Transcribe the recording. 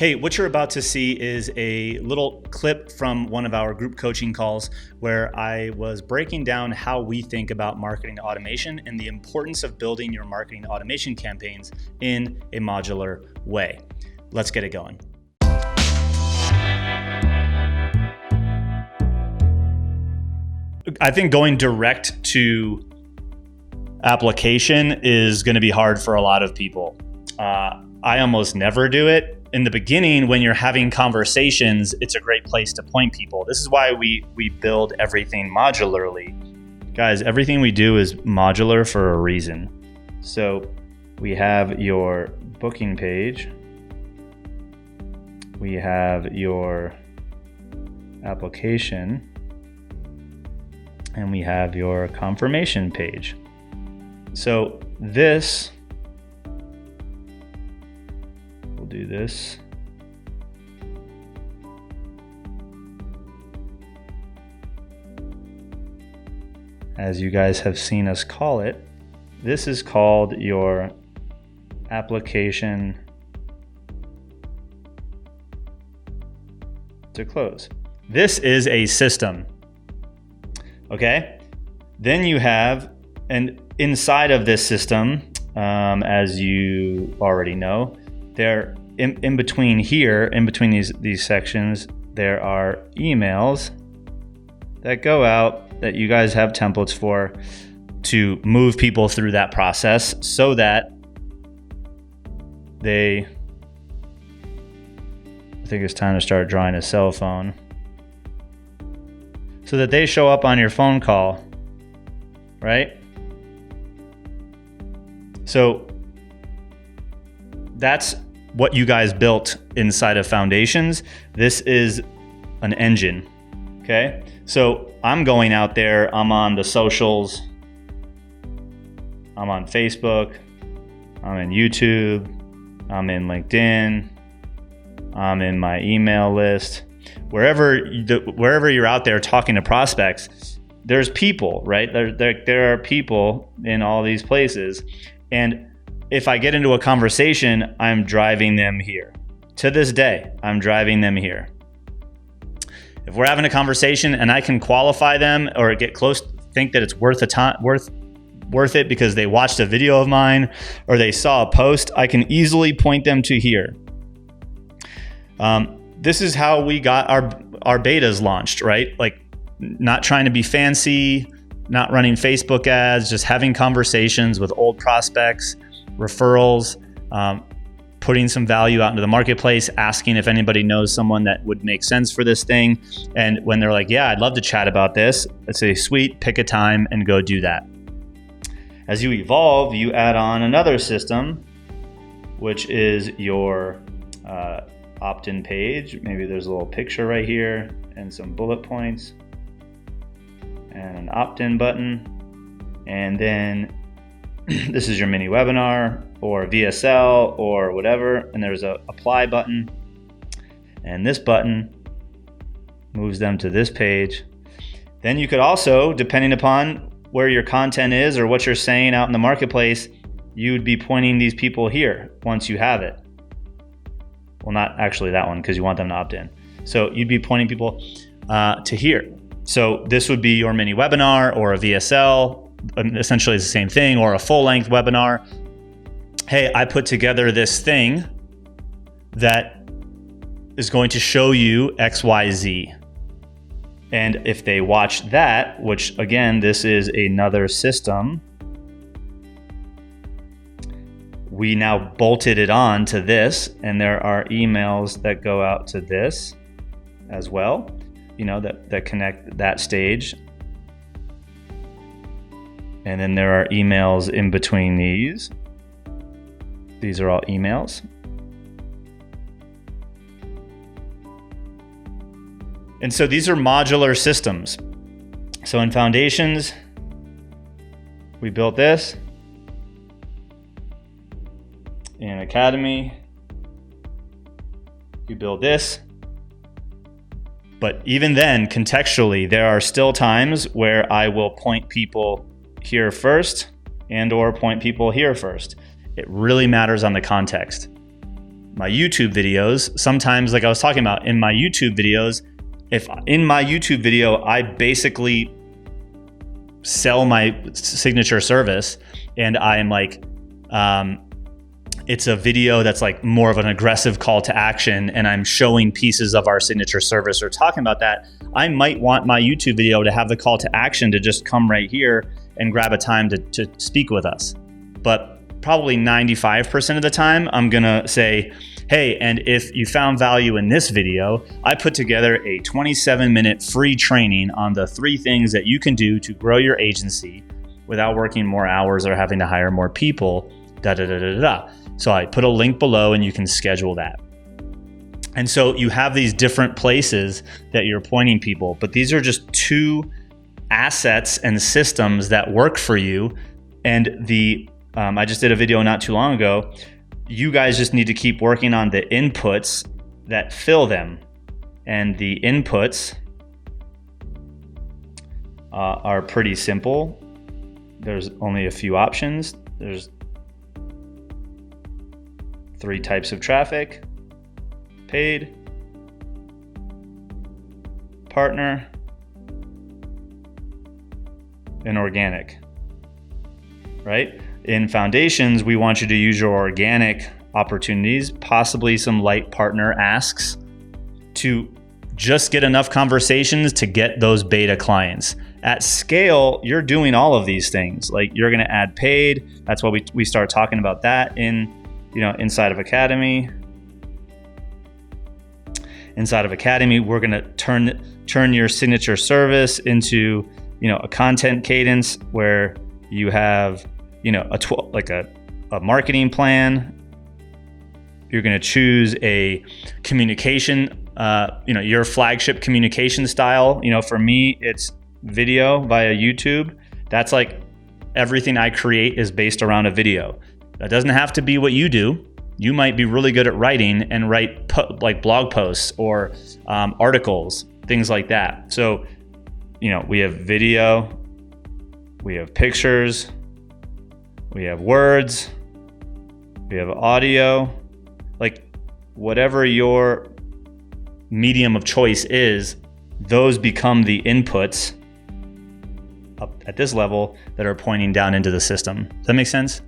Hey, what you're about to see is a little clip from one of our group coaching calls where I was breaking down how we think about marketing automation and the importance of building your marketing automation campaigns in a modular way. Let's get it going. I think going direct to application is going to be hard for a lot of people. I almost never do it. In the beginning, when you're having conversations, it's a great place to point people. This is why we build everything modularly. Guys, everything we do is modular for a reason. So we have your booking page. We have your application. And we have your confirmation page. So this, we'll do this. As you guys have seen us call it, this is called your application to close. This is a system. Okay, then you have, and inside of this system, as you already know, there in between here, in between these sections, there are emails that go out that you guys have templates for to move people through that process so that I think it's time to start drawing a cell phone. So that they show up on your phone call, right? So that's what you guys built inside of Foundations. This is an engine, okay? So I'm going out there, I'm on the socials, I'm on Facebook, I'm in YouTube, I'm in LinkedIn, I'm in my email list. Wherever you're out there talking to prospects, there's people, right? There are people in all these places. And if I get into a conversation, I'm driving them here. To this day, I'm driving them here. If we're having a conversation and I can qualify them or get close, think that it's worth it because they watched a video of mine or they saw a post, I can easily point them to here. This is how we got our betas launched, right? Like not trying to be fancy, not running Facebook ads, just having conversations with old prospects, referrals, putting some value out into the marketplace, asking if anybody knows someone that would make sense for this thing. And when they're like, yeah, I'd love to chat about this, let's say, sweet, pick a time and go do that. As you evolve, you add on another system, which is your opt-in page. Maybe there's a little picture right here and some bullet points and an opt-in button. And then this is your mini webinar or VSL or whatever. And there's a apply button. And this button moves them to this page. Then you could also, depending upon where your content is or what you're saying out in the marketplace, you would be pointing these people here once you have it. Well, not actually that one because you want them to opt in. So you'd be pointing people to here. So this would be your mini webinar or a VSL, essentially it's the same thing, or a full-length webinar. Hey, I put together this thing that is going to show you XYZ. And if they watch that, which again, this is another system, we now bolted it on to this, and there are emails that go out to this as well, that connect that stage. And then there are emails in between these. These are all emails. And so these are modular systems. So in Foundations, we built this. In Academy, you build this. But even then, contextually, there are still times where I will point people here first and or point people here first. It really matters on the context. my YouTube videos, sometimes, like I was talking about in my YouTube videos, if in my YouTube video, I basically sell my signature service and I'm like, it's a video that's like more of an aggressive call to action and I'm showing pieces of our signature service or talking about that, I might want my YouTube video to have the call to action to just come right here and grab a time to speak with us. But probably 95% of the time, I'm gonna say, hey, and if you found value in this video, I put together a 27-minute free training on the 3 things that you can do to grow your agency without working more hours or having to hire more people, da da da da da. So I put a link below and you can schedule that. And so you have these different places that you're pointing people, but these are just 2 assets and systems that work for you. And I just did a video not too long ago. You guys just need to keep working on the inputs that fill them. And the inputs are pretty simple. There's only a few options. There's 3 types of traffic: paid, partner, and organic, right? In foundations, we want you to use your organic opportunities, possibly some light partner asks, to just get enough conversations to get those beta clients. At scale, you're doing all of these things. Like you're going to add paid. That's why we start talking about that inside of Academy. Inside of Academy, we're going to turn your signature service into, a content cadence where you have, a marketing plan. You're going to choose a communication, your flagship communication style. For me, it's video via YouTube. That's like everything I create is based around a video. That doesn't have to be what you do. You might be really good at writing and write like blog posts or articles, things like that. So, we have video, we have pictures, we have words, we have audio, like whatever your medium of choice is, those become the inputs up at this level that are pointing down into the system. Does that make sense?